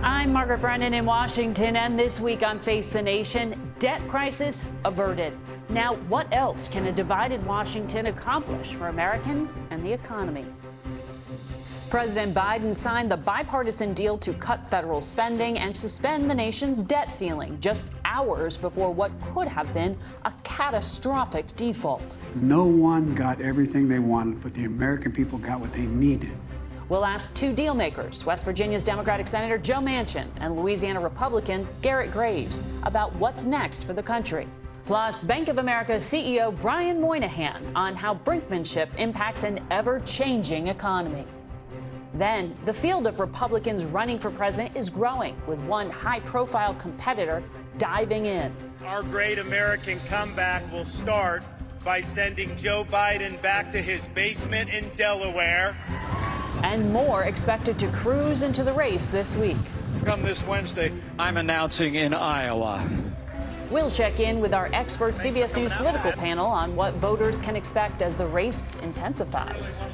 I'm Margaret Brennan in Washington, and this week on Face the Nation, debt crisis averted. Now, what else can a divided Washington accomplish for Americans and the economy? President Biden signed the bipartisan deal to cut federal spending and suspend the nation's debt ceiling just hours before what could have been a catastrophic default. No one got everything they wanted, but the American people got what they needed. We'll ask two deal makers, West Virginia's Democratic Senator Joe Manchin and Louisiana Republican Garret about what's next for the country. Plus, Bank of America CEO Brian Moynihan on how brinkmanship impacts an ever-changing economy. Then, the field of Republicans running for president is growing, with one high-profile competitor diving in. Our great American comeback will start by sending Joe Biden back to his basement in Delaware. And more expected to cruise into the race this week. Come this Wednesday, I'm announcing in Iowa. We'll check in with our expert CBS News political panel on what voters can expect as the race intensifies.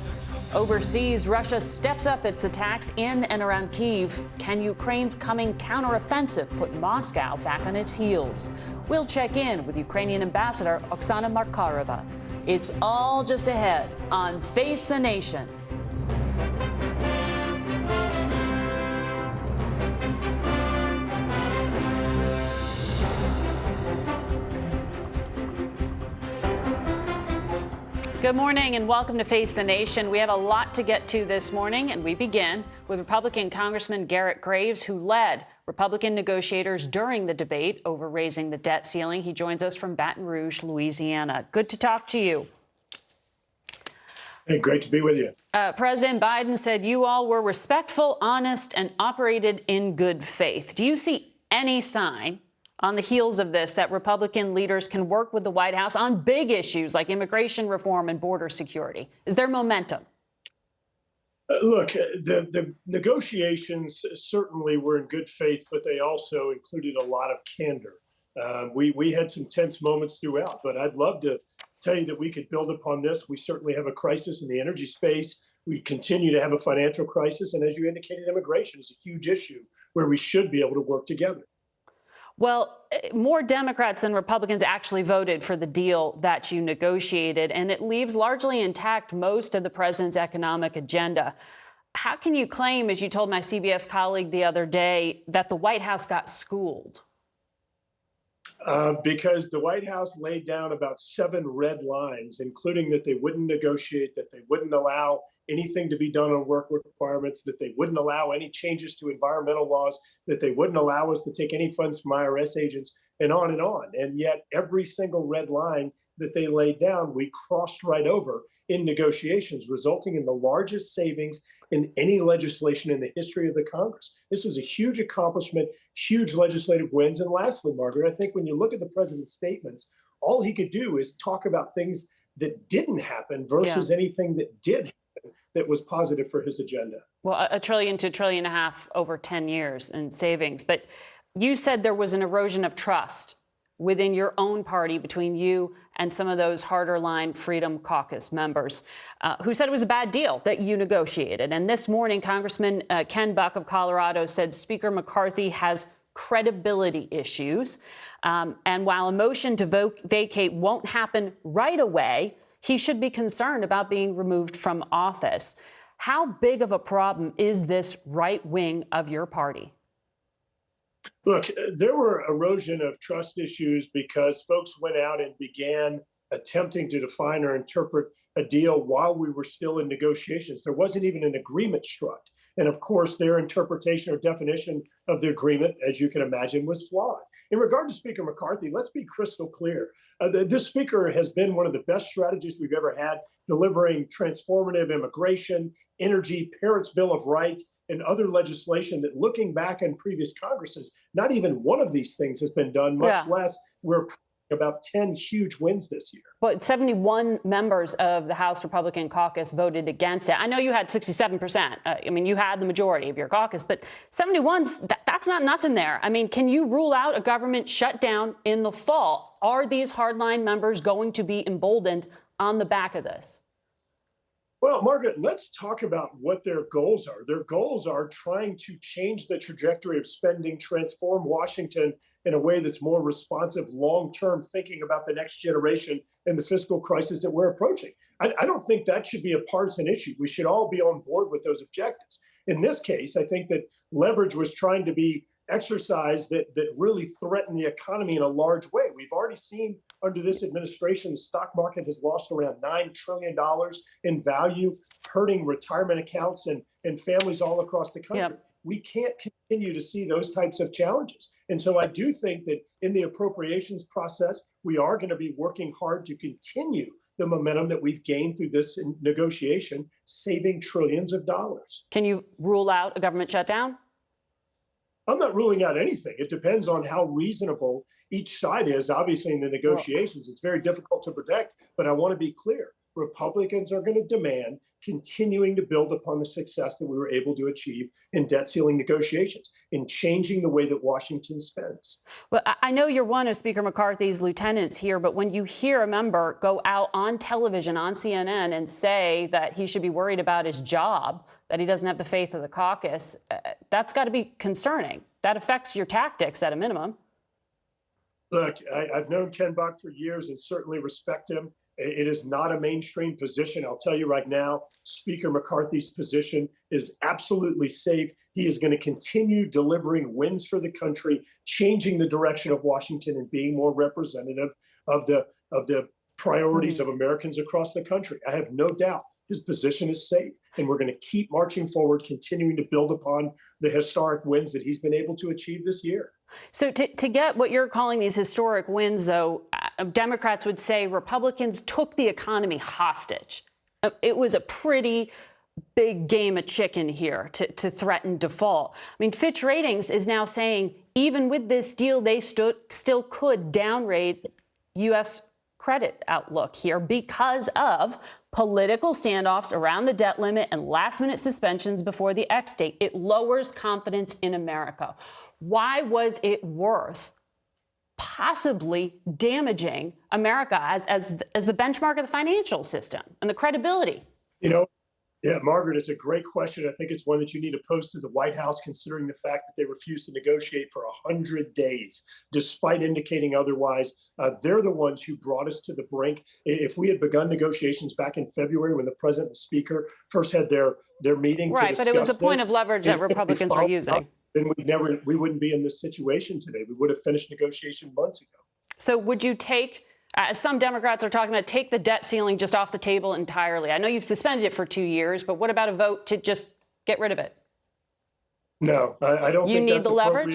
Overseas, Russia steps up its attacks in and around Kyiv. Can Ukraine's coming counteroffensive put Moscow back on its heels? We'll check in with Ukrainian Ambassador Oksana Markarova. It's all just ahead on Face the Nation. Good morning and welcome to Face the Nation. We have a lot to get to this morning, and we begin with Republican Congressman Garret, who led Republican negotiators during the debate over raising the debt ceiling. He joins us from Baton Rouge, Louisiana. Good to talk to you. Hey, great to be with you. President Biden said you all were respectful, honest, and operated in good faith. Do you see any sign on the heels of this that Republican leaders can work with the White House on big issues like immigration reform and border security? Is there momentum? Look, the negotiations certainly were in good faith, but they also included a lot of candor. We had some tense moments throughout, but I'd love to tell you that we could build upon this. We certainly have a crisis in the energy space. We continue to have a financial crisis. And as you indicated, immigration is a huge issue where we should be able to work together. Well, more Democrats than Republicans actually voted for the deal that you negotiated, and it leaves largely intact most of the president's economic agenda. How can you claim, as you told my CBS colleague the other day, that the White House got schooled? Because the White House laid down about 7 red lines, including that they wouldn't negotiate, that they wouldn't allow anything to be done on work requirements, that they wouldn't allow any changes to environmental laws, that they wouldn't allow us to take any funds from IRS agents, and on and on. And yet every single red line that they laid down, we crossed right over in negotiations, resulting in the largest savings in any legislation in the history of the Congress. This was a huge accomplishment, huge legislative wins. And lastly, Margaret, I think when you look at the president's statements, all he could do is talk about things that didn't happen versus anything that did happen that was positive for his agenda. Well, $1 trillion to $1.5 trillion over 10 years in savings. But you said there was an erosion of trust within your own party between you and some of those harder line Freedom Caucus members who said it was a bad deal that you negotiated. And this morning, Congressman Ken Buck of Colorado said Speaker McCarthy has credibility issues. And while a motion to vacate won't happen right away, he should be concerned about being removed from office. How big of a problem is this right wing of your party? Look, there were erosion of trust issues because folks went out and began attempting to define or interpret a deal while we were still in negotiations. There wasn't even an agreement struck. And of course, their interpretation or definition of the agreement, as you can imagine, was flawed. In regard to Speaker McCarthy, let's be crystal clear. This speaker has been one of the best strategists we've ever had, delivering transformative immigration, energy, Parents' Bill of Rights, and other legislation that, looking back in previous Congresses, not even one of these things has been done, much less we're about 10 huge wins this year. But 71 members of the House Republican caucus voted against it. I know you had 67%. I mean, you had the majority of your caucus, but 71's, that's not nothing there. I mean, can you rule out a government shutdown in the fall? Are these hardline members going to be emboldened on the back of this? Well, Margaret, let's talk about what their goals are. Their goals are trying to change the trajectory of spending, transform Washington in a way that's more responsive, long-term thinking about the next generation and the fiscal crisis that we're approaching. I don't think that should be a partisan issue. We should all be on board with those objectives. In this case, I think that leverage was trying to be exercise that really threaten the economy in a large way. We've already seen under this administration, the stock market has lost around $9 trillion in value, hurting retirement accounts and families all across the country. Yep. We can't continue to see those types of challenges. And so I do think that in the appropriations process, we are going to be working hard to continue the momentum that we've gained through this negotiation, saving trillions of dollars. Can you rule out a government shutdown? I'm not ruling out anything. It depends on how reasonable each side is. Obviously, in the negotiations, it's very difficult to predict, but I want to be clear. Republicans are going to demand continuing to build upon the success that we were able to achieve in debt ceiling negotiations, in changing the way that Washington spends. Well, I know you're one of Speaker McCarthy's lieutenants here, but when you hear a member go out on television, on CNN, and say that he should be worried about his job, that he doesn't have the faith of the caucus, that's got to be concerning. That affects your tactics at a minimum. Look, I've known Ken Buck for years and certainly respect him. It is not a mainstream position. I'll tell you right now, Speaker McCarthy's position is absolutely safe. He is going to continue delivering wins for the country, changing the direction of Washington and being more representative of the priorities of Americans across the country. I have no doubt his position is safe, and we're going to keep marching forward, continuing to build upon the historic wins that he's been able to achieve this year. So to get what you're calling these historic wins, though, Democrats would say Republicans took the economy hostage. It was a pretty big game of chicken here to threaten default. I mean, Fitch Ratings is now saying even with this deal, they still could downgrade U.S. credit outlook here because of political standoffs around the debt limit and last-minute suspensions before the X date. It lowers confidence in America. Why was it worth possibly damaging America as the benchmark of the financial system and the credibility? You know, yeah, Margaret, it's a great question. I think it's one that you need to pose to the White House, considering the fact that they refused to negotiate for 100 days, despite indicating otherwise. They're the ones who brought us to the brink. If we had begun negotiations back in February when the president and the speaker first had their meeting, right? But it was a point of leverage that Republicans were using. Then we wouldn't be in this situation today. We would have finished negotiation months ago. So would you take, as some Democrats are talking about, take the debt ceiling just off the table entirely? I know you've suspended it for 2 years, but what about a vote to just get rid of it? No, I don't think you need the leverage.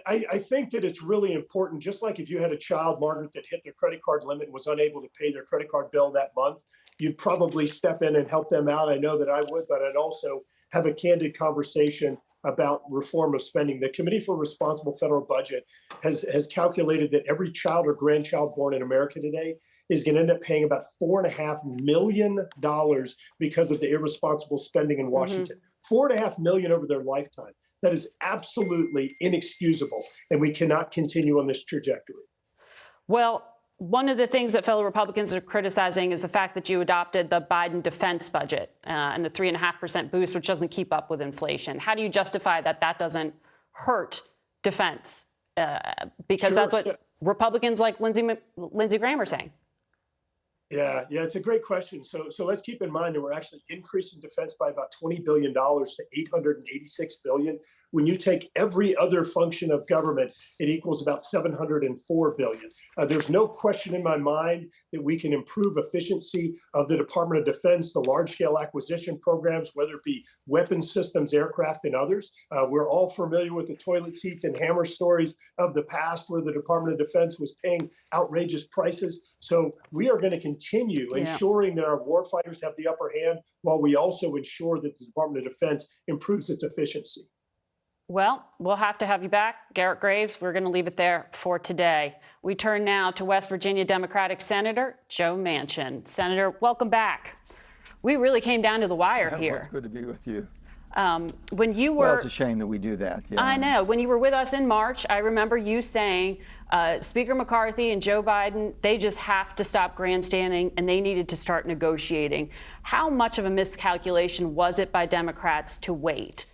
I think that it's really important, just like if you had a child, Margaret, that hit their credit card limit and was unable to pay their credit card bill that month, you'd probably step in and help them out. I know that I would, but I'd also have a candid conversation about reform of spending. The Committee for Responsible Federal Budget has calculated that every child or grandchild born in America today is going to end up paying about $4.5 million because of the irresponsible spending in Washington. $4.5 million over their lifetime. That is absolutely inexcusable, and we cannot continue on this trajectory. Well, one of the things that fellow Republicans are criticizing is the fact that you adopted the Biden defense budget and the 3.5% boost, which doesn't keep up with inflation. How do you justify that doesn't hurt defense? Because that's what Republicans like Lindsey Graham are saying. Yeah, it's a great question. So let's keep in mind that we're actually increasing defense by about $20 billion to $886 billion. When you take every other function of government, it equals about $704 billion. There's no question in my mind that we can improve efficiency of the Department of Defense, the large-scale acquisition programs, whether it be weapons systems, aircraft, and others. We're all familiar with the toilet seats and hammer stories of the past where the Department of Defense was paying outrageous prices. So we are going to continue ensuring that our warfighters have the upper hand while we also ensure that the Department of Defense improves its efficiency. Well, we'll have to have you back, Garret Graves. We're going to leave it there for today. We turn now to West Virginia Democratic Senator Joe Manchin. Senator, welcome back. We really came down to the wire here. It's good to be with you. When you were, well, it's a shame that we do that. Yeah. I know. When you were with us in March, I remember you saying Speaker McCarthy and Joe Biden, they just have to stop grandstanding, and they needed to start negotiating. How much of a miscalculation was it by Democrats to wait?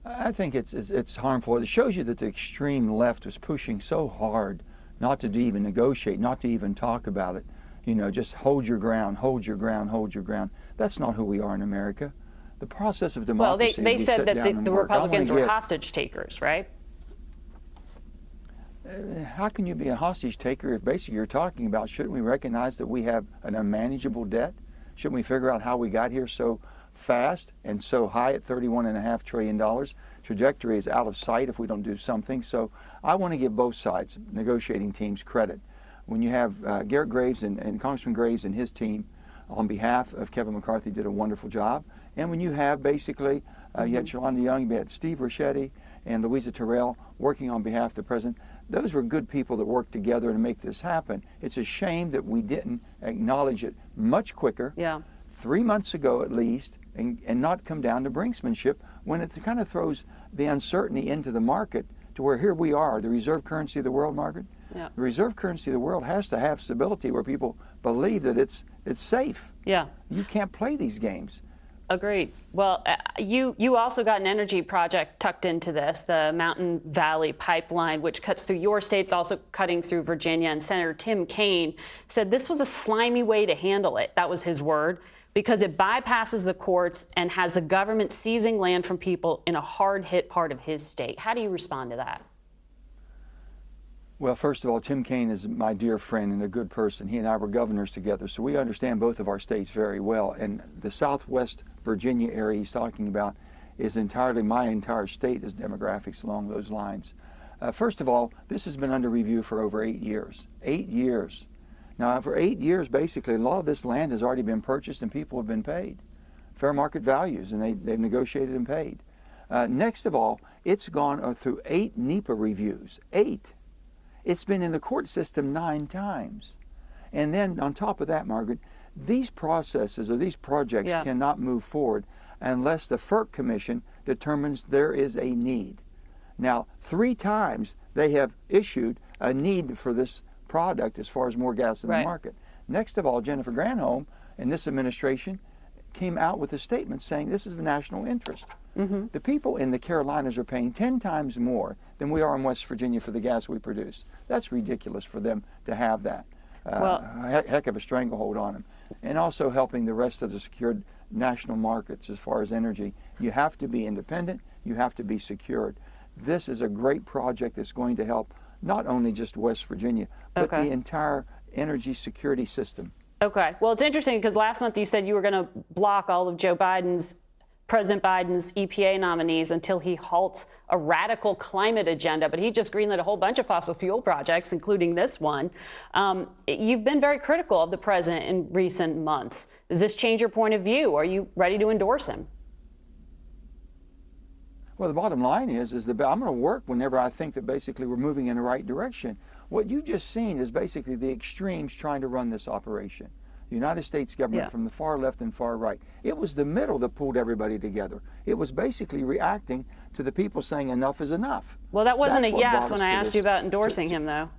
I think it's harmful. It shows you that the extreme left was pushing so hard not to even negotiate, not to even talk about it. You know, just hold your ground, hold your ground, hold your ground. That's not who we are in America. The process of democracy. Well, they said that the Republicans were hostage takers, right? How can you be a hostage taker if basically you're talking about, shouldn't we recognize that we have an unmanageable debt? Shouldn't we figure out how we got here so fast and so high at $31.5 trillion? Trajectory is out of sight if we don't do something. So I want to give both sides, negotiating teams, credit. When you have Garret Graves and Congressman Graves and his team on behalf of Kevin McCarthy did a wonderful job. And when you have basically, you had Shalanda Young, you had Steve Ricchetti and Louisa Terrell working on behalf of the president. Those were good people that worked together to make this happen. It's a shame that we didn't acknowledge it much quicker, 3 months ago at least, and not come down to brinksmanship when it kind of throws the uncertainty into the market to where here we are, the reserve currency of the world, Margaret. The reserve currency of the world has to have stability where people believe that it's safe. You can't play these games. Agreed. Well, you also got an energy project tucked into this, the Mountain Valley Pipeline, which cuts through your states, also cutting through Virginia. And Senator Tim Kaine said this was a slimy way to handle it. That was his word, because it bypasses the courts and has the government seizing land from people in a hard-hit part of his state. How do you respond to that? Well, first of all, Tim Kaine is my dear friend and a good person. He and I were governors together, so we understand both of our states very well. And the Southwest Virginia area he's talking about is entirely, my entire state is demographics along those lines. First of all, this has been under review for over 8 years. 8 years. Now, for 8 years, basically, a lot of this land has already been purchased and people have been paid fair market values, and they've negotiated and paid. Next of all, it's gone through 8 NEPA reviews. 8. It's been in the court system 9 times. And then on top of that, Margaret, these processes or these projects cannot move forward unless the FERC Commission determines there is a need. Now, 3 times they have issued a need for this product as far as more gas in the market. Next of all, Jennifer Granholm and this administration came out with a statement saying this is of national interest. The people in the Carolinas are paying 10 times more than we are in West Virginia for the gas we produce. That's ridiculous for them to have that. Heck of a stranglehold on them. And also helping the rest of the secured national markets as far as energy. You have to be independent. You have to be secured. This is a great project that's going to help not only just West Virginia, but the entire energy security system. Okay. Well, it's interesting because last month you said you were going to block all of President Biden's EPA nominees until he halts a radical climate agenda, but he just greenlit a whole bunch of fossil fuel projects, including this one. You've been very critical of the president in recent months. Does this change your point of view? Are you ready to endorse him? Well, the bottom line is that I'm going to work whenever I think that basically we're moving in the right direction. What you've just seen is basically the extremes trying to run this operation. The United States government from the far left and far right. It was the middle that pulled everybody together. It was basically reacting to the people saying enough is enough. Well, that wasn't a yes when I asked you about endorsing him, though.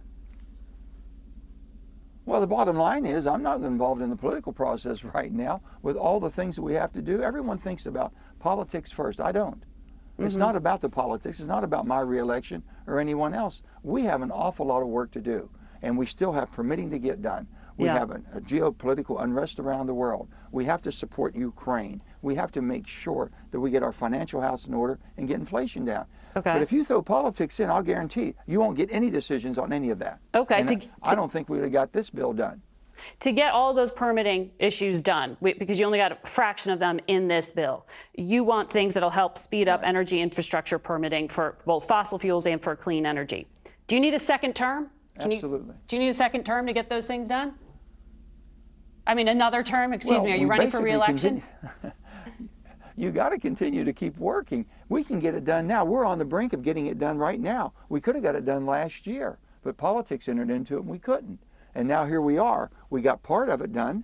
Well, the bottom line is I'm not involved in the political process right now with all the things that we have to do. Everyone thinks about politics first. I don't. It's not about the politics. It's not about my reelection or anyone else. We have an awful lot of work to do, and we still have permitting to get done. We have a geopolitical unrest around the world. We have to support Ukraine. We have to make sure that we get our financial house in order and get inflation down. But if you throw politics in, I'll guarantee you won't get any decisions on any of that. I don't think we would have got this bill done. To get all those permitting issues done, because you only got a fraction of them in this bill, you want things that'll help speed up energy infrastructure permitting for both fossil fuels and for clean energy. Do you need a second term? Absolutely. Do you need a second term to get those things done? I mean, another term, excuse me, are you running for re-election? You got to continue to keep working. We can get it done now. We're on the brink of getting it done right now. We could have got it done last year, but politics entered into it and we couldn't. And now here we are. We got part of it done.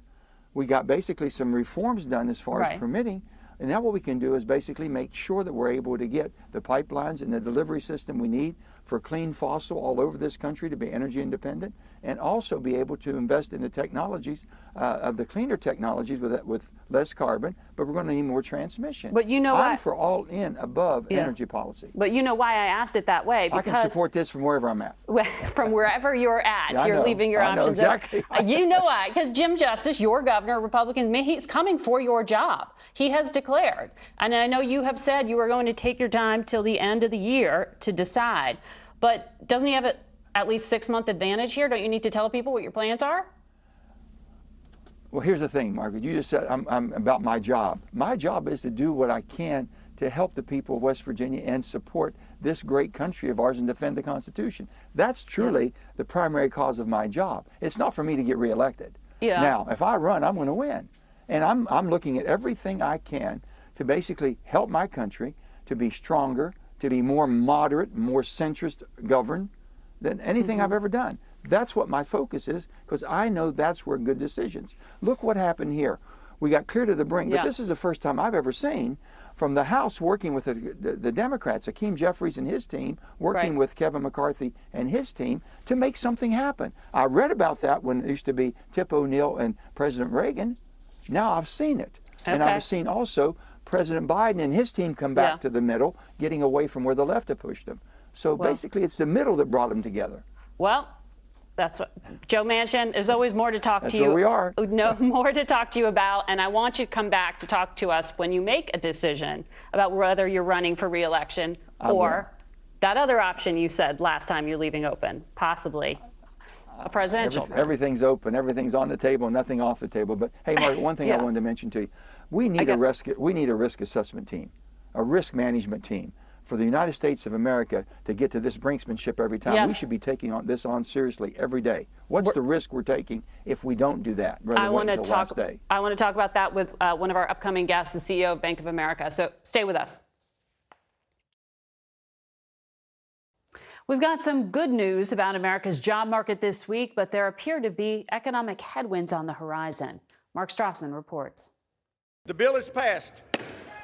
We got basically some reforms done as far as permitting. And now what we can do is basically make sure that we're able to get the pipelines and the delivery system we need for clean fossil all over this country to be energy independent, and also be able to invest in the technologies, of the cleaner technologies with less carbon, but we're going to need more transmission. But you know I'm for all in above Yeah. energy policy. But you know why I asked it that way? I Because can support this from wherever I'm at. from wherever you're at, Yeah, I you're know. leaving your I know options exactly. open. You know why? Because Jim Justice, your governor, Republicans, he's coming for your job. He has declared. And I know you have said you are going to take your time till the end of the year to decide. But doesn't he have at least 6-month advantage here? Don't you need to tell people what your plans are? Well, here's the thing, Margaret. You just said I'm about my job. My job is to do what I can to help the people of West Virginia and support this great country of ours and defend the Constitution. That's truly the primary cause of my job. It's not for me to get reelected. Yeah. Now, if I run, I'm going to win. And I'm looking at everything I can to basically help my country to be stronger, to be more moderate, more centrist governed than anything I've ever done. That's what my focus is, because I know that's where good decisions. Look what happened here. We got clear to the brink, but this is the first time I've ever seen from the House working with the Democrats, Hakeem Jeffries and his team, working with Kevin McCarthy and his team to make something happen. I read about that when it used to be Tip O'Neill and President Reagan. Now I've seen it. And I've seen also President Biden and his team come back to the middle, getting away from where the left had pushed them. So basically it's the middle that brought them together. Well, that's what Joe Manchin. There's always more to talk to you. That's where we are. No, more to talk to you about, and I want you to come back to talk to us when you make a decision about whether you're running for re-election or that other option you said last time you're leaving open, possibly a presidential. Everything's open. Everything's on the table. Nothing off the table. But hey, Margaret, one thing I wanted to mention to you: we need a risk assessment team, a risk management team. For the United States of America to get to this brinksmanship every time, we should be taking this on seriously every day. What's the risk we're taking if we don't do that? I want to talk about that with one of our upcoming guests, the CEO of Bank of America. So stay with us. We've got some good news about America's job market this week, but there appear to be economic headwinds on the horizon. Mark Strassman reports. The bill is passed.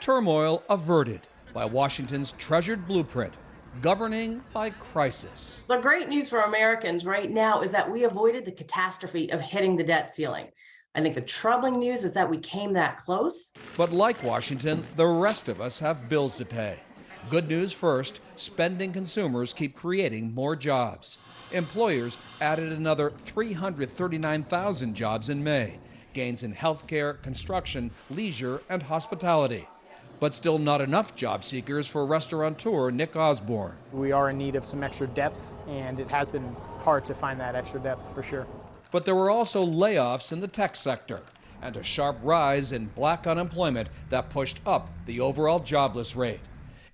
Turmoil averted by Washington's treasured blueprint, governing by crisis. The great news for Americans right now is that we avoided the catastrophe of hitting the debt ceiling. I think the troubling news is that we came that close. But like Washington, the rest of us have bills to pay. Good news first, spending consumers keep creating more jobs. Employers added another 339,000 jobs in May. Gains in healthcare, construction, leisure, and hospitality. But still not enough job seekers for restaurateur Nick Osborne. We are in need of some extra depth, and it has been hard to find that extra depth for sure. But there were also layoffs in the tech sector and a sharp rise in black unemployment that pushed up the overall jobless rate.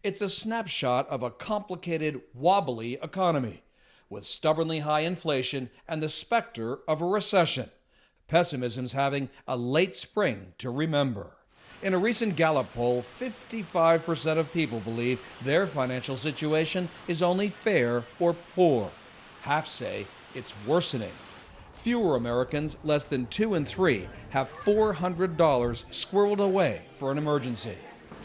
It's a snapshot of a complicated, wobbly economy with stubbornly high inflation and the specter of a recession. Pessimism's having a late spring to remember. In a recent Gallup poll, 55% of people believe their financial situation is only fair or poor. Half say it's worsening. Fewer Americans, less than 2 in 3, have $400 squirreled away for an emergency.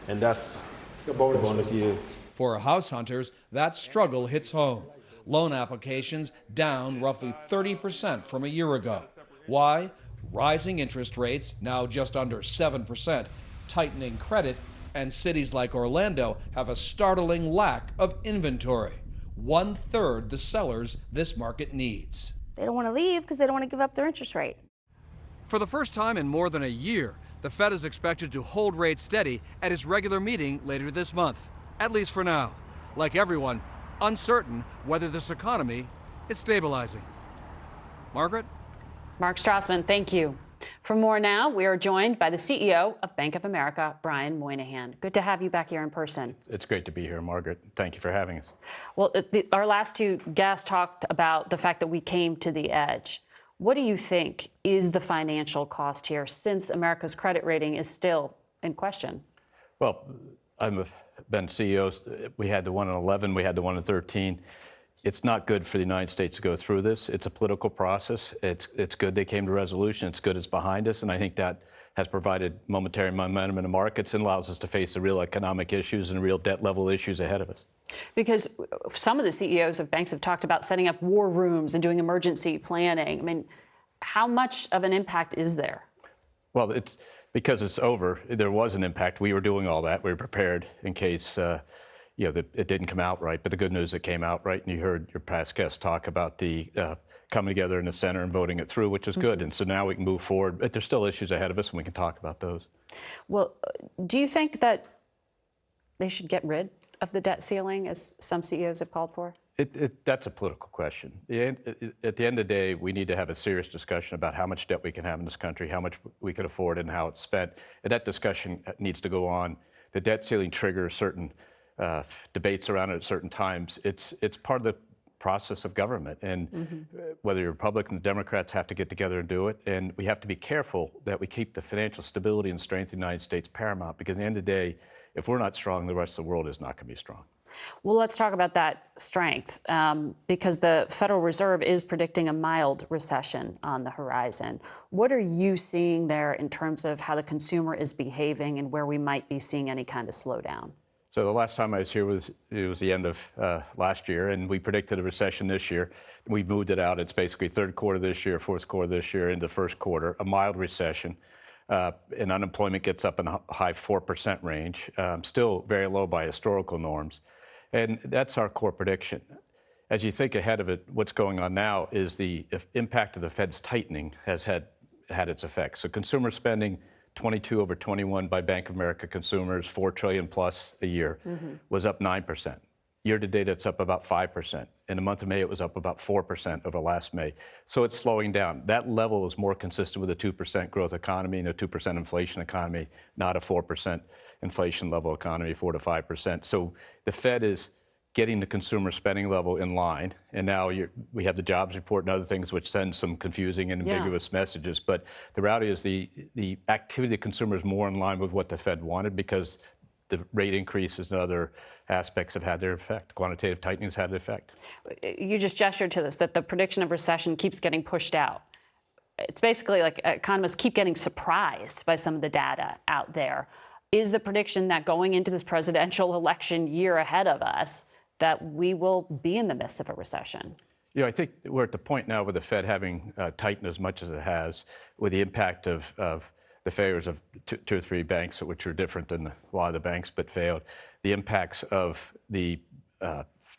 And that's a bonus to you. For house hunters, that struggle hits home. Loan applications down roughly 30% from a year ago. Why? Rising interest rates, now just under 7%, tightening credit, and cities like Orlando have a startling lack of inventory. 1/3 the sellers this market needs. They don't want to leave because they don't want to give up their interest rate. For the first time in more than a year, the Fed is expected to hold rates steady at its regular meeting later this month, at least for now. Like everyone, uncertain whether this economy is stabilizing. Margaret? Mark Strassman, thank you. For more now, we are joined by the CEO of Bank of America, Brian Moynihan. Good to have you back here in person. It's great to be here, Margaret. Thank you for having us. Well, our last two guests talked about the fact that we came to the edge. What do you think is the financial cost here, since America's credit rating is still in question? Well, I've been CEO. We had the one in 11, we had the one in 13. It's not good for the United States to go through this. It's a political process. It's good they came to resolution. It's good it's behind us. And I think that has provided momentary momentum in the markets and allows us to face the real economic issues and real debt level issues ahead of us. Because some of the CEOs of banks have talked about setting up war rooms and doing emergency planning. I mean, how much of an impact is there? Well, it's because it's over. There was an impact. We were doing all that. We were prepared in case that it didn't come out right. But the good news, it came out right. And you heard your past guests talk about the coming together in the center and voting it through, which is good. And so now we can move forward. But there's still issues ahead of us, and we can talk about those. Well, do you think that they should get rid of the debt ceiling, as some CEOs have called for? That's a political question. At the end of the day, we need to have a serious discussion about how much debt we can have in this country, how much we can afford, and how it's spent. And that discussion needs to go on. The debt ceiling triggers certain debates around it at certain times. It's part of the process of government. And whether you're Republican or Democrats have to get together and do it. And we have to be careful that we keep the financial stability and strength of the United States paramount, because at the end of the day, if we're not strong, the rest of the world is not going to be strong. Well, let's talk about that strength, because the Federal Reserve is predicting a mild recession on the horizon. What are you seeing there in terms of how the consumer is behaving and where we might be seeing any kind of slowdown? So the last time I was here was the end of last year, and we predicted a recession this year. We moved it out. It's basically third quarter this year, fourth quarter this year, into first quarter, a mild recession. And unemployment gets up in the high 4% range, still very low by historical norms. And that's our core prediction. As you think ahead of it, what's going on now is the impact of the Fed's tightening has had its effect. So consumer spending, 22 over 21 by Bank of America consumers, $4 trillion plus a year, was up 9%. Year to date, it's up about 5%. In the month of May, it was up about 4% over last May. So it's slowing down. That level is more consistent with a 2% growth economy and a 2% inflation economy, not a 4% inflation level economy, 4 to 5%. So the Fed is getting the consumer spending level in line. And now we have the jobs report and other things which send some confusing and ambiguous messages. But the reality is the activity of the consumer is more in line with what the Fed wanted, because the rate increases and other aspects have had their effect. Quantitative tightening has had an effect. You just gestured to this, that the prediction of recession keeps getting pushed out. It's basically like economists keep getting surprised by some of the data out there. Is the prediction that going into this presidential election year ahead of us, that we will be in the midst of a recession? I think we're at the point now with the Fed having tightened as much as it has, with the impact of the failures of two or three banks, which are different than a lot of the banks but failed, the impacts of the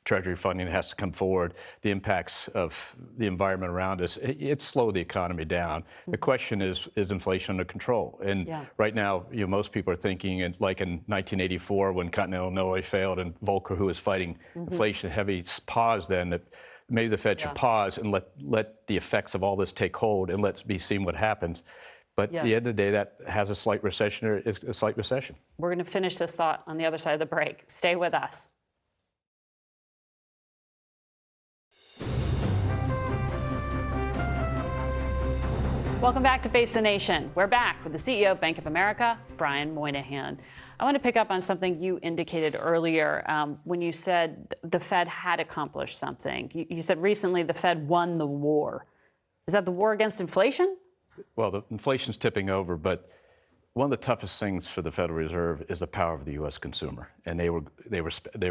Treasury funding that has to come forward, the impacts of the environment around us, it's slowed the economy down. The question is inflation under control? And right now, most people are thinking, like in 1984 when Continental Illinois failed and Volcker, who was fighting inflation heavy, paused then, that maybe the Fed should pause and let the effects of all this take hold and let's be seeing what happens. But at the end of the day, that has a slight recession or is a slight recession. We're going to finish this thought on the other side of the break. Stay with us. Welcome back to Face the Nation. We're back with the CEO of Bank of America, Brian Moynihan. I want to pick up on something you indicated earlier when you said the Fed had accomplished something. You said recently the Fed won the war. Is that the war against inflation? Well, the inflation's tipping over, but one of the toughest things for the Federal Reserve is the power of the U.S. consumer. And they were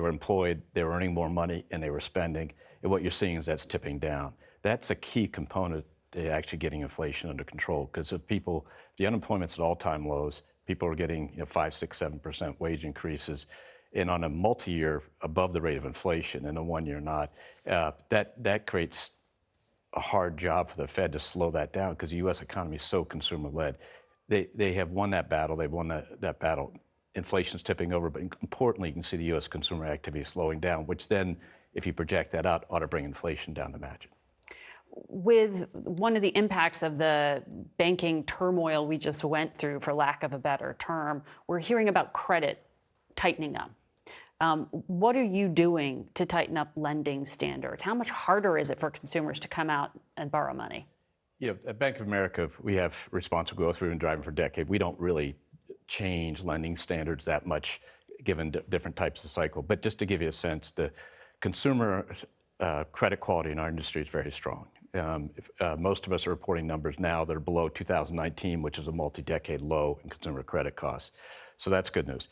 employed, they were earning more money, and they were spending. And what you're seeing is that's tipping down. That's a key component to actually getting inflation under control. Because if the unemployment's at all-time lows, people are getting 5, 6, 7% wage increases, and on a multi-year above the rate of inflation, and a 1 year not. That creates a hard job for the Fed to slow that down, because the U.S. economy is so consumer-led. They have won that battle. They've won that battle. Inflation's tipping over, but importantly, you can see the U.S. consumer activity slowing down, which then, if you project that out, ought to bring inflation down to match it. With one of the impacts of the banking turmoil we just went through, for lack of a better term, we're hearing about credit tightening up. What are you doing to tighten up lending standards? How much harder is it for consumers to come out and borrow money? At Bank of America, we have responsible growth. We've been driving for a decade. We don't really change lending standards that much, given different types of cycle. But just to give you a sense, the consumer credit quality in our industry is very strong. Most of us are reporting numbers now that are below 2019, which is a multi-decade low in consumer credit costs. So that's good news.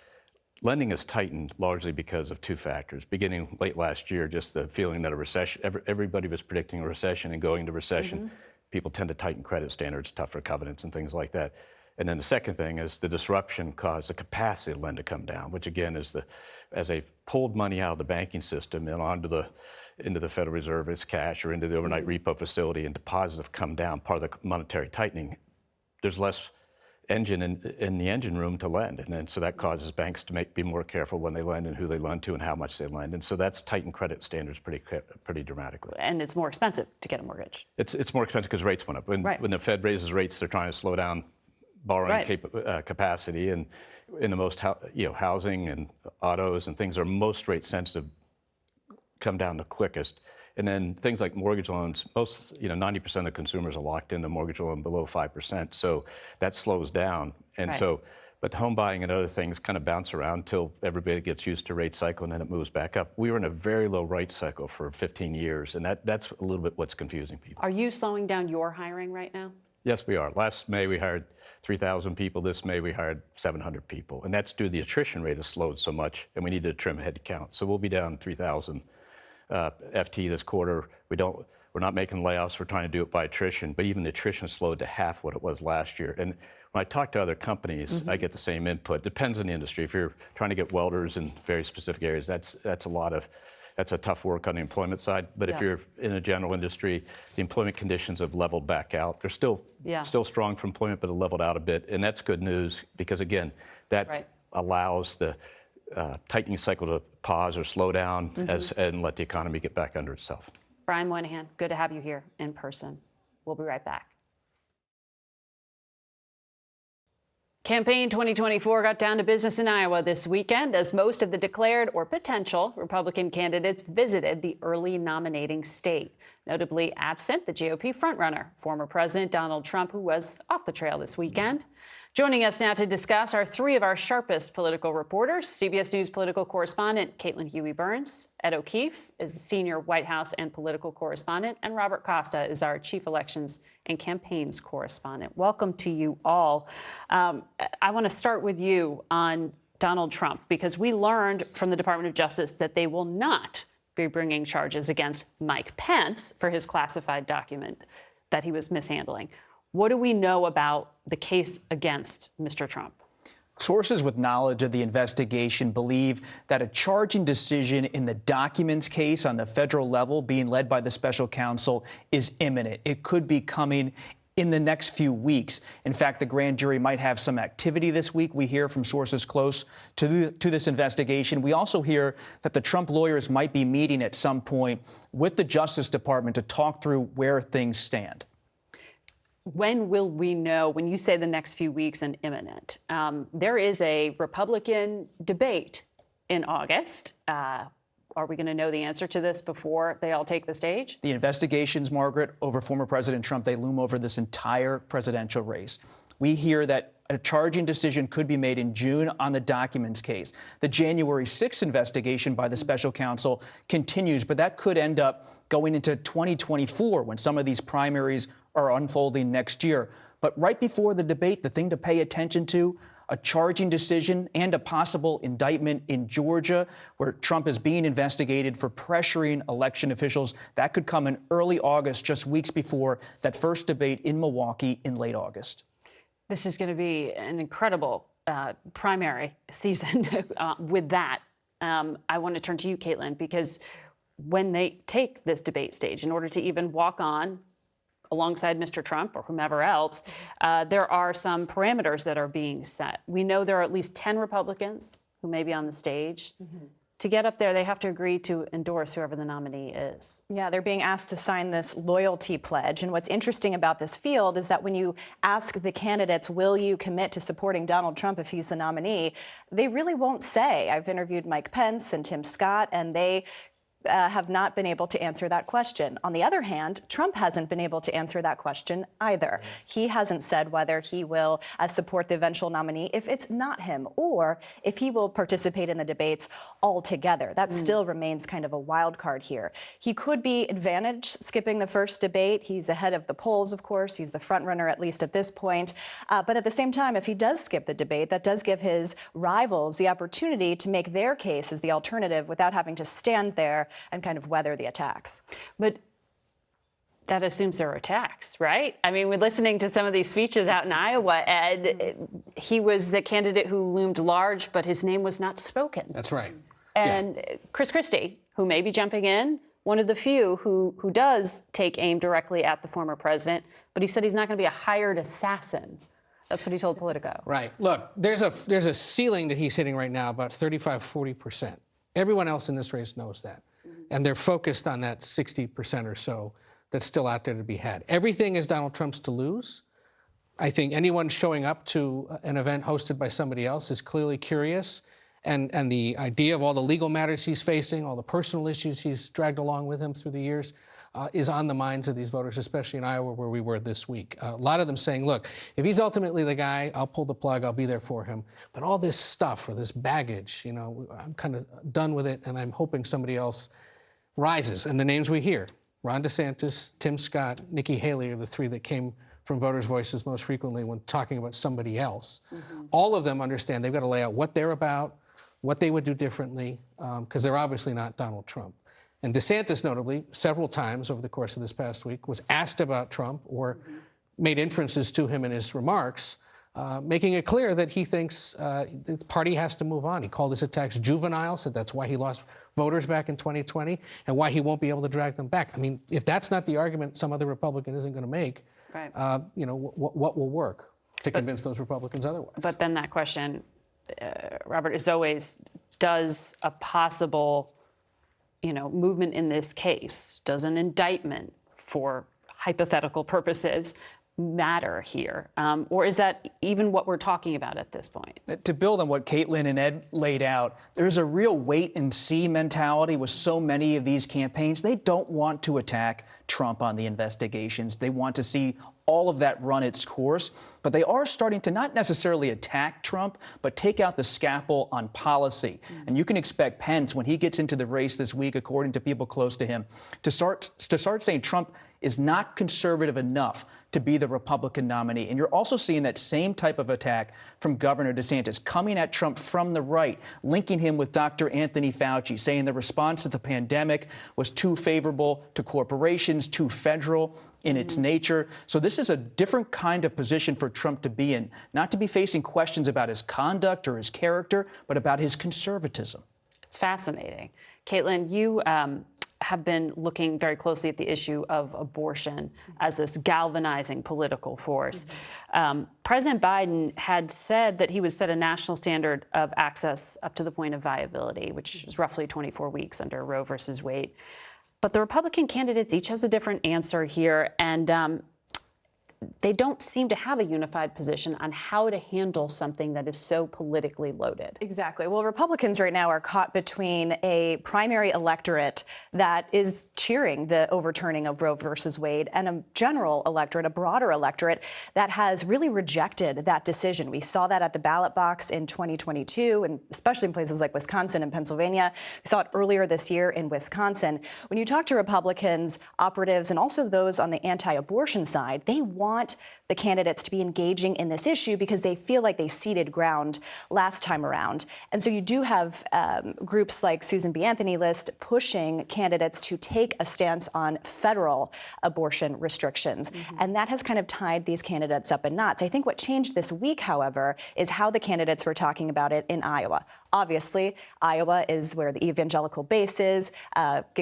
Lending has tightened largely because of two factors. Beginning late last year, just the feeling that a recession, everybody was predicting a recession and going to recession. People tend to tighten credit standards, tougher covenants and things like that. And then the second thing is the disruption caused the capacity to lend to come down, which again is as they pulled money out of the banking system and into the Federal Reserve as cash or into the overnight repo facility, and deposits have come down, part of the monetary tightening, there's less engine in the engine room to lend. And then so that causes banks to be more careful when they lend and who they lend to and how much they lend. And so that's tightened credit standards pretty dramatically. And it's more expensive to get a mortgage. It's more expensive because rates went up. When the Fed raises rates, they're trying to slow down borrowing capacity, and in the most housing and autos and things are most rate sensitive come down the quickest. And then things like mortgage loans, 90% of consumers are locked into mortgage loan below 5%, so that slows down. And but home buying and other things kind of bounce around until everybody gets used to rate cycle, and then it moves back up. We were in a very low rate cycle for 15 years, and that's a little bit what's confusing people. Are you slowing down your hiring right now? Yes, we are. Last May, we hired 3,000 people. This May, we hired 700 people. And that's due to the attrition rate has slowed so much, and we need to trim head count. So we'll be down 3,000 FT this quarter. We're not making layoffs. We're trying to do it by attrition. But even the attrition slowed to half what it was last year. And when I talk to other companies, I get the same input. Depends on the industry. If you're trying to get welders in very specific areas, that's a tough work on the employment side. But if you're in a general industry, the employment conditions have leveled back out. They're still strong for employment, but have leveled out a bit. And that's good news because, again, that allows the tightening cycle to pause or slow down and let the economy get back under itself. Brian Moynihan, good to have you here in person. We'll be right back. Campaign 2024 got down to business in Iowa this weekend as most of the declared or potential Republican candidates visited the early nominating state, notably absent the GOP frontrunner, former President Donald Trump, who was off the trail this weekend. Joining us now to discuss are three of our sharpest political reporters: CBS News political correspondent Caitlin Huey-Burns, Ed O'Keefe is senior White House and political correspondent, and Robert Costa is our chief elections and campaigns correspondent. Welcome to you all. I want to start with you on Donald Trump, because we learned from the Department of Justice that they will not be bringing charges against Mike Pence for his classified document that he was mishandling. What do we know about the case against Mr. Trump? Sources with knowledge of the investigation believe that a charging decision in the documents case on the federal level being led by the special counsel is imminent. It could be coming in the next few weeks. In fact, the grand jury might have some activity this week. We hear from sources close to this investigation. We also hear that the Trump lawyers might be meeting at some point with the Justice Department to talk through where things stand. When will we know, when you say the next few weeks and imminent? There is a Republican debate in August. Are we going to know the answer to this before they all take the stage? The investigations, Margaret, over former President Trump, they loom over this entire presidential race. We hear that a charging decision could be made in June on the documents case. The January 6th investigation by the special counsel continues, but that could end up going into 2024 when some of these primaries are unfolding next year. But right before the debate, the thing to pay attention to, a charging decision and a possible indictment in Georgia, where Trump is being investigated for pressuring election officials. That could come in early August, just weeks before that first debate in Milwaukee in late August. This is going to be an incredible primary season with that. I want to turn to you, Caitlin, because when they take this debate stage, in order to even walk on alongside Mr. Trump or whomever else, there are some parameters that are being set. We know there are at least 10 Republicans who may be on the stage. To get up there, they have to agree to endorse whoever the nominee is. Yeah, they're being asked to sign this loyalty pledge. And what's interesting about this field is that when you ask the candidates, will you commit to supporting Donald Trump if he's the nominee, they really won't say. I've interviewed Mike Pence and Tim Scott, and they have not been able to answer that question. On the other hand, Trump hasn't been able to answer that question either. He hasn't said whether he will support the eventual nominee if it's not him, or if he will participate in the debates altogether. That still remains kind of a wild card here. He could be advantaged skipping the first debate. He's ahead of the polls, of course. He's the front runner, at least at this point. But at the same time, if he does skip the debate, that does give his rivals the opportunity to make their case as the alternative without having to stand there and kind of weather the attacks. But that assumes there are attacks, right? I mean, we're listening to some of these speeches out in Iowa, Ed. He was the candidate who loomed large, but his name was not spoken. That's right. And Chris Christie, who may be jumping in, one of the few who does take aim directly at the former president, but he said he's not going to be a hired assassin. That's what he told Politico. Right. Look, there's a ceiling that he's hitting right now, about 35-40%. Everyone else in this race knows that. And they're focused on that 60% or so that's still out there to be had. Everything is Donald Trump's to lose. I think anyone showing up to an event hosted by somebody else is clearly curious. And the idea of all the legal matters he's facing, all the personal issues he's dragged along with him through the years, is on the minds of these voters, especially in Iowa, where we were this week. A lot of them saying, look, if he's ultimately the guy, I'll pull the plug, I'll be there for him. But all this stuff or this baggage, you know, I'm kind of done with it, and I'm hoping somebody else rises. And the names we hear, Ron DeSantis, Tim Scott, Nikki Haley are the three that came from voters' voices most frequently when talking about somebody else. All of them understand they've got to lay out what they're about, what they would do differently, because they're obviously not Donald Trump. And DeSantis, notably, several times over the course of this past week, was asked about Trump or made inferences to him in his remarks, making it clear that he thinks the party has to move on. He called his attacks juvenile, said that's why he lost voters back in 2020 and why he won't be able to drag them back. I mean, if that's not the argument some other Republican isn't going to make, you know, what will work to convince those Republicans otherwise? But then that question, Robert, is always, does a possible, you know, movement in this case, does an indictment for hypothetical purposes matter here? Or is that even what we're talking about at this point? To build on what Caitlin and Ed laid out, there's a real wait and see mentality with so many of these campaigns. They don't want to attack Trump on the investigations. They want to see all of that run its course. But they are starting to not necessarily attack Trump, but take out the scalpel on policy. And you can expect Pence, when he gets into the race this week, according to people close to him, to start saying Trump is not conservative enough to be the Republican nominee. And you're also seeing that same type of attack from Governor DeSantis, coming at Trump from the right, linking him with Dr. Anthony Fauci, saying the response to the pandemic was too favorable to corporations, too federal in its nature. So this is a different kind of position for Trump to be in, not to be facing questions about his conduct or his character, but about his conservatism. It's fascinating. Caitlin, you have been looking very closely at the issue of abortion as this galvanizing political force. President Biden had said that he would set a national standard of access up to the point of viability, which is roughly 24 weeks under Roe versus Wade. But the Republican candidates each has a different answer here, and they don't seem to have a unified position on how to handle something that is so politically loaded. Exactly. Well, Republicans right now are caught between a primary electorate that is cheering the overturning of Roe versus Wade and a general electorate, a broader electorate that has really rejected that decision. We saw that at the ballot box in 2022, and especially in places like Wisconsin and Pennsylvania. We saw it earlier this year in Wisconsin. When you talk to Republicans, operatives, and also those on the anti-abortion side, they want the candidates to be engaging in this issue because they feel like they ceded ground last time around. And so you do have groups like Susan B. Anthony List pushing candidates to take a stance on federal abortion restrictions. And that has kind of tied these candidates up in knots. I think what changed this week, however, is how the candidates were talking about it in Iowa. Obviously, Iowa is where the evangelical base is.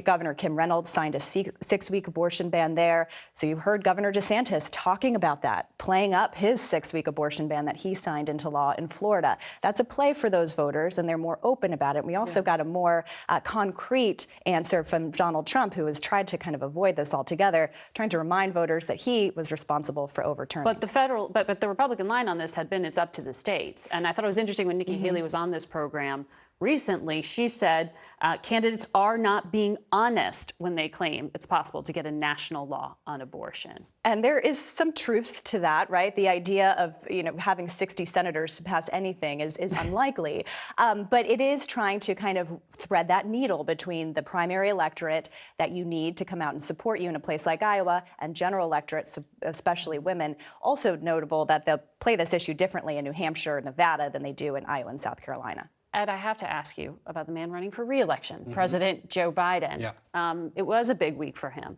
Governor Kim Reynolds signed a 6-week abortion ban there. So you heard Governor DeSantis talking about that, playing up his 6-week abortion ban that he signed into law in Florida. That's a play for those voters, and they're more open about it. We also got a more concrete answer from Donald Trump, who has tried to kind of avoid this altogether, trying to remind voters that he was responsible for overturning. But the Republican line on this had been it's up to the states. And I thought it was interesting when Nikki Haley was on this program recently, she said candidates are not being honest when they claim it's possible to get a national law on abortion. And there is some truth to that, right? The idea of having 60 senators to pass anything is unlikely. But it is trying to kind of thread that needle between the primary electorate that you need to come out and support you in a place like Iowa and general electorates, especially women. Also notable that they'll play this issue differently in New Hampshire and Nevada than they do in Iowa and South Carolina. Ed, I have to ask you about the man running for re-election, President Joe Biden. Yeah. It was a big week for him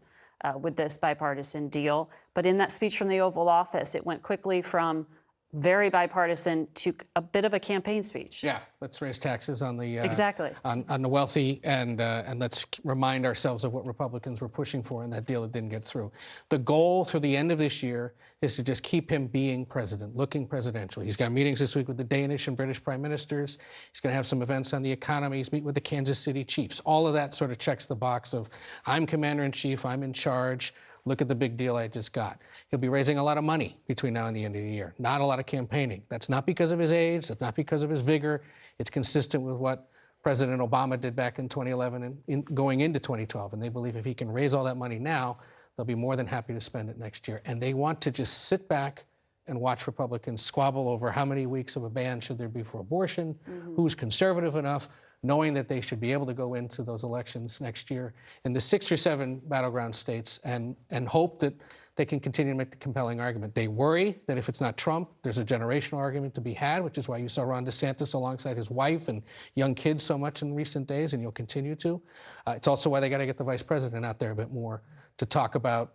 with this bipartisan deal. But in that speech from the Oval Office, it went quickly from very bipartisan to a bit of a campaign speech. Yeah, let's raise taxes on the exactly on the wealthy, and let's remind ourselves of what Republicans were pushing for in that deal that didn't get through. The goal through the end of this year is to just keep him being president, looking presidential. He's got meetings this week with the Danish and British prime ministers. He's going to have some events on the economy. He's meeting with the Kansas City Chiefs. All of that sort of checks the box of I'm commander-in-chief, I'm in charge. Look at the big deal I just got. He'll be raising a lot of money between now and the end of the year. Not a lot of campaigning. That's not because of his age. That's not because of his vigor. It's consistent with what President Obama did back in 2011 and going into 2012. And they believe if he can raise all that money now, they'll be more than happy to spend it next year. And they want to just sit back and watch Republicans squabble over how many weeks of a ban should there be for abortion, who's conservative enough, knowing that they should be able to go into those elections next year in the 6 or 7 battleground states and hope that they can continue to make the compelling argument. They worry that if it's not Trump, there's a generational argument to be had, which is why you saw Ron DeSantis alongside his wife and young kids so much in recent days, and you'll continue to. It's also why they got to get the vice president out there a bit more to talk about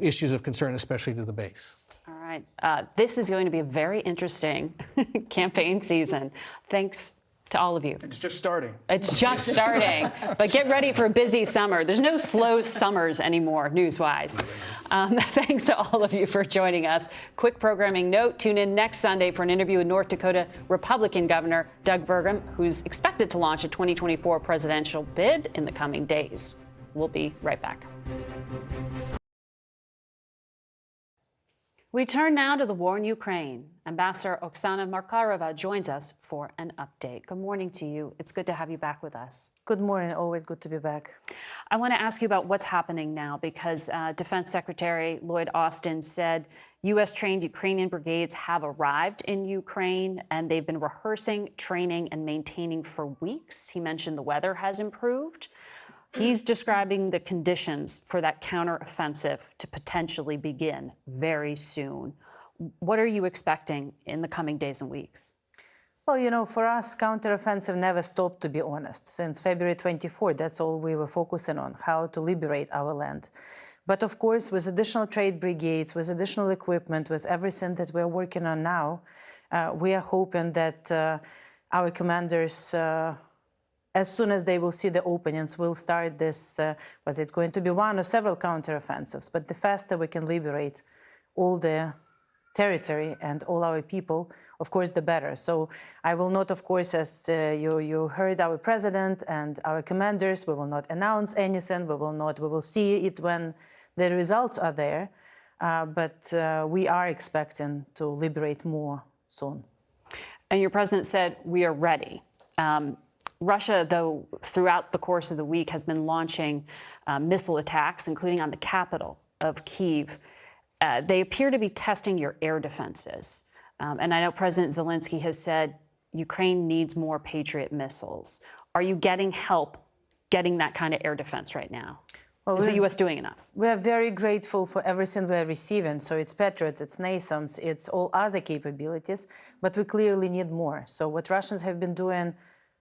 issues of concern, especially to the base. All right. This is going to be a very interesting campaign season. Thanks to all of you. It's just starting. It's just starting. But get ready for a busy summer. There's no slow summers anymore, news-wise. Thanks to all of you for joining us. Quick programming note, tune in next Sunday for an interview with North Dakota Republican Governor Doug Burgum, who's expected to launch a 2024 presidential bid in the coming days. We'll be right back. We turn now to the war in Ukraine. Ambassador Oksana Markarova joins us for an update. Good morning to you. It's good to have you back with us. Good morning. Always good to be back. I want to ask you about what's happening now because Defense Secretary Lloyd Austin said U.S. trained Ukrainian brigades have arrived in Ukraine and they've been rehearsing, training, and maintaining for weeks. He mentioned the weather has improved. He's describing the conditions for that counteroffensive to potentially begin very soon. What are you expecting in the coming days and weeks? Well, for us, counteroffensive never stopped, to be honest. Since February 24, that's all we were focusing on, how to liberate our land. But of course, with additional trade brigades, with additional equipment, with everything that we're working on now, we are hoping that our commanders, as soon as they will see the openings, will start this, whether it's going to be one or several counteroffensives. But the faster we can liberate all the territory and all our people, of course, the better. So I will not, of course, as you heard our president and our commanders, we will not announce anything. We will see it when the results are there. But we are expecting to liberate more soon. And your president said, we are ready. Russia, though, throughout the course of the week has been launching missile attacks, including on the capital of Kyiv. They appear to be testing your air defenses. And I know President Zelensky has said Ukraine needs more Patriot missiles. Are you getting help getting that kind of air defense right now? Well, is the U.S. doing enough? We are very grateful for everything we're receiving. So it's Patriots, it's NASAMS, it's all other capabilities, but we clearly need more. So what Russians have been doing,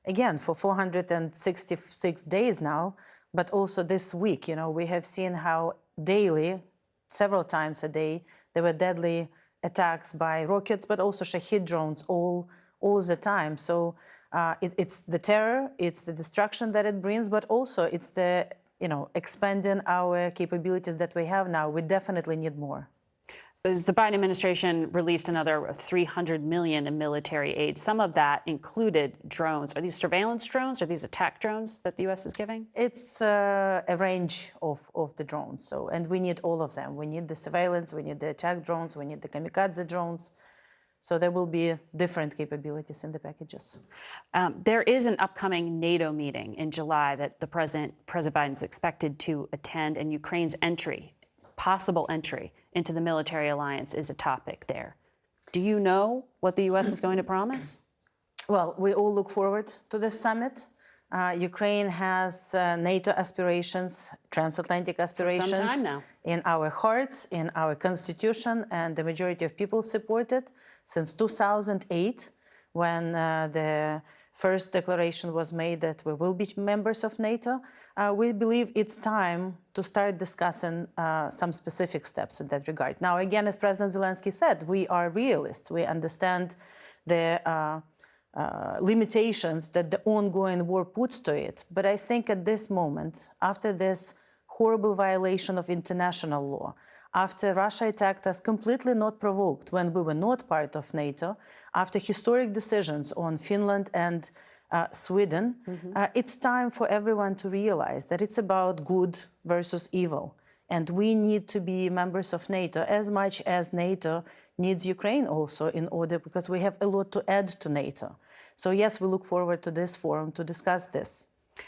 again, for 466 days now, but also this week, we have seen how daily, several times a day, there were deadly attacks by rockets, but also Shahid drones all the time. So it's the terror, it's the destruction that it brings, but also it's the, expanding our capabilities that we have now. We definitely need more. The Biden administration released another $300 million in military aid. Some of that included drones. Are these surveillance drones? Are these attack drones that the U.S. is giving? It's a range of the drones. And we need all of them. We need the surveillance, we need the attack drones, we need the kamikaze drones. So there will be different capabilities in the packages. There is an upcoming NATO meeting in July that President Biden is expected to attend, and Ukraine's possible entry into the military alliance is a topic there. Do you know what the U.S. is going to promise? Well, we all look forward to this summit. Ukraine has NATO aspirations, transatlantic aspirations. For some time now. In our hearts, in our constitution, and the majority of people support it since 2008, when the first declaration was made that we will be members of NATO. We believe it's time to start discussing some specific steps in that regard. Now, again, as President Zelensky said, we are realists. We understand the limitations that the ongoing war puts to it. But I think at this moment, after this horrible violation of international law, after Russia attacked us completely not provoked when we were not part of NATO, after historic decisions on Finland and Sweden, it's time for everyone to realize that it's about good versus evil. And we need to be members of NATO as much as NATO needs Ukraine also in order, because we have a lot to add to NATO. So yes, we look forward to this forum to discuss this.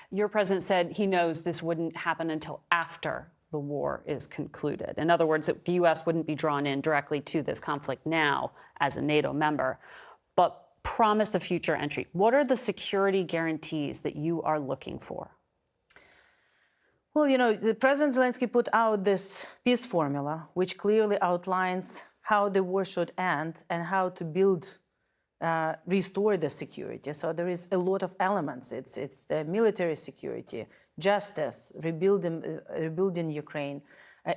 Your president said he knows this wouldn't happen until after the war is concluded. In other words, the U.S. wouldn't be drawn in directly to this conflict now as a NATO member, but promised a future entry. What are the security guarantees that you are looking for? Well, you know, President Zelensky put out this peace formula, which clearly outlines how the war should end and how to build, restore the security. So there is a lot of elements. It's the military security, justice, rebuilding Ukraine,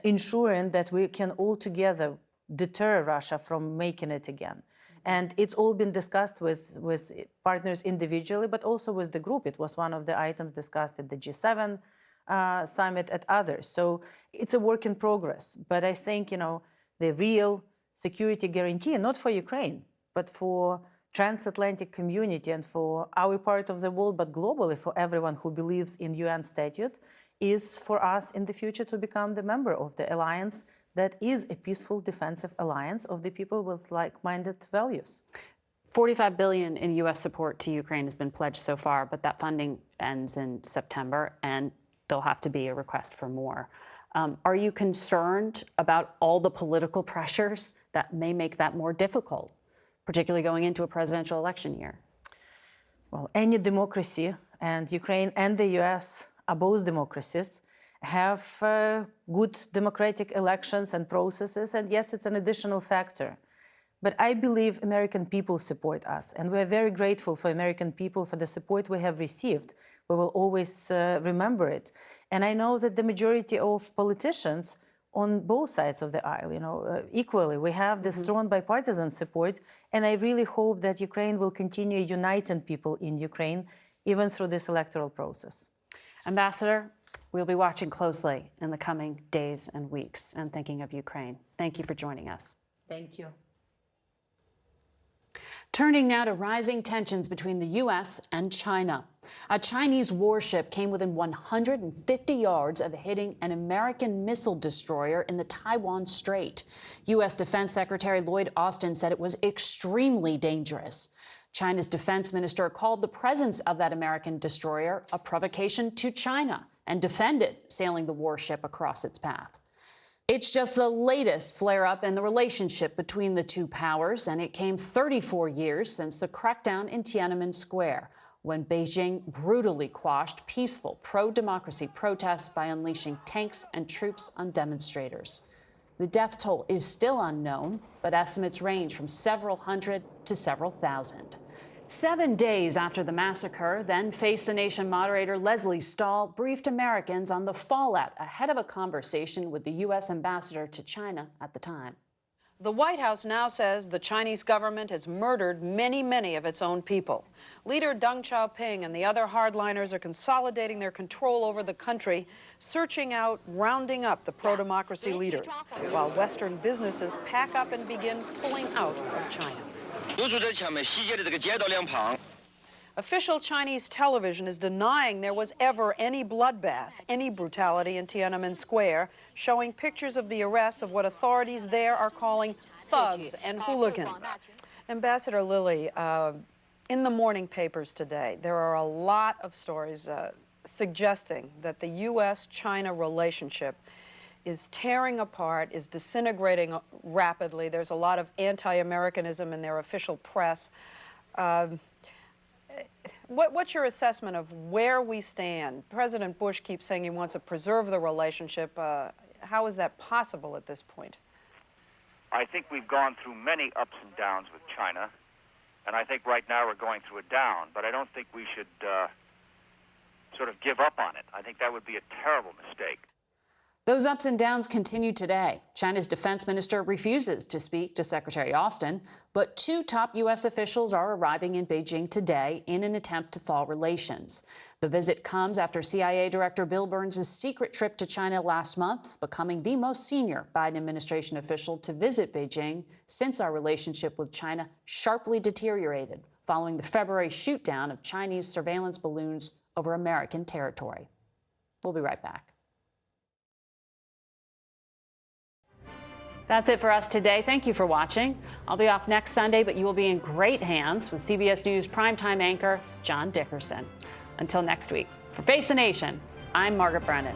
ensuring that we can all together deter Russia from making it again. And it's all been discussed with partners individually, but also with the group. It was one of the items discussed at the G7 summit, at others. So it's a work in progress. But I think, you know, the real security guarantee, not for Ukraine, but for transatlantic community and for our part of the world, but globally for everyone who believes in UN statute, is for us in the future to become the member of the alliance that is a peaceful defensive alliance of the people with like-minded values. $45 billion in U.S. support to Ukraine has been pledged so far, but that funding ends in September, and there'll have to be a request for more. Are you concerned about all the political pressures that may make that more difficult, particularly going into a presidential election year? Well, any democracy, and Ukraine and the U.S. are both democracies, have good democratic elections and processes, and yes, it's an additional factor. But I believe American people support us, and we're very grateful for American people for the support we have received. We will always remember it. And I know that the majority of politicians on both sides of the aisle, you know, equally, we have this strong bipartisan support, and I really hope that Ukraine will continue uniting people in Ukraine, even through this electoral process. Ambassador, we'll be watching closely in the coming days and weeks and thinking of Ukraine. Thank you for joining us. Thank you. Turning now to rising tensions between the U.S. and China. A Chinese warship came within 150 yards of hitting an American missile destroyer in the Taiwan Strait. U.S. Defense Secretary Lloyd Austin said it was extremely dangerous. China's defense minister called the presence of that American destroyer a provocation to China and defended sailing the warship across its path. It's just the latest flare-up in the relationship between the two powers, and it came 34 years since the crackdown in Tiananmen Square, when Beijing brutally quashed peaceful pro-democracy protests by unleashing tanks and troops on demonstrators. The death toll is still unknown, but estimates range from several hundred to several thousand. 7 days after the massacre, then Face the Nation moderator Leslie Stahl briefed Americans on the fallout ahead of a conversation with the U.S. ambassador to China at the time. The White House now says the Chinese government has murdered many of its own people. Leader Deng Xiaoping and the other hardliners are consolidating their control over the country, searching out, rounding up the pro-democracy leaders, while Western businesses pack up and begin pulling out of China. Official Chinese television is denying there was ever any bloodbath, any brutality in Tiananmen Square, showing pictures of the arrests of what authorities there are calling thugs and hooligans. Ambassador Lilly, in the morning papers today, there are a lot of stories suggesting that the U.S. China relationship is tearing apart, is disintegrating rapidly. There's a lot of anti-Americanism in their official press. What's your assessment of where we stand? President Bush keeps saying he wants to preserve the relationship. How is that possible at this point? I think we've gone through many ups and downs with China, and I think right now we're going through a down, but I don't think we should sort of give up on it. I think that would be a terrible mistake. Those ups and downs continue today. China's defense minister refuses to speak to Secretary Austin, but 2 top U.S. officials are arriving in Beijing today in an attempt to thaw relations. The visit comes after CIA Director Bill Burns' secret trip to China last month, becoming the most senior Biden administration official to visit Beijing since our relationship with China sharply deteriorated following the February shoot-down of Chinese surveillance balloons over American territory. We'll be right back. That's it for us today. Thank you for watching. I'll be off next Sunday, but you will be in great hands with CBS News primetime anchor John Dickerson. Until next week, for Face the Nation, I'm Margaret Brennan.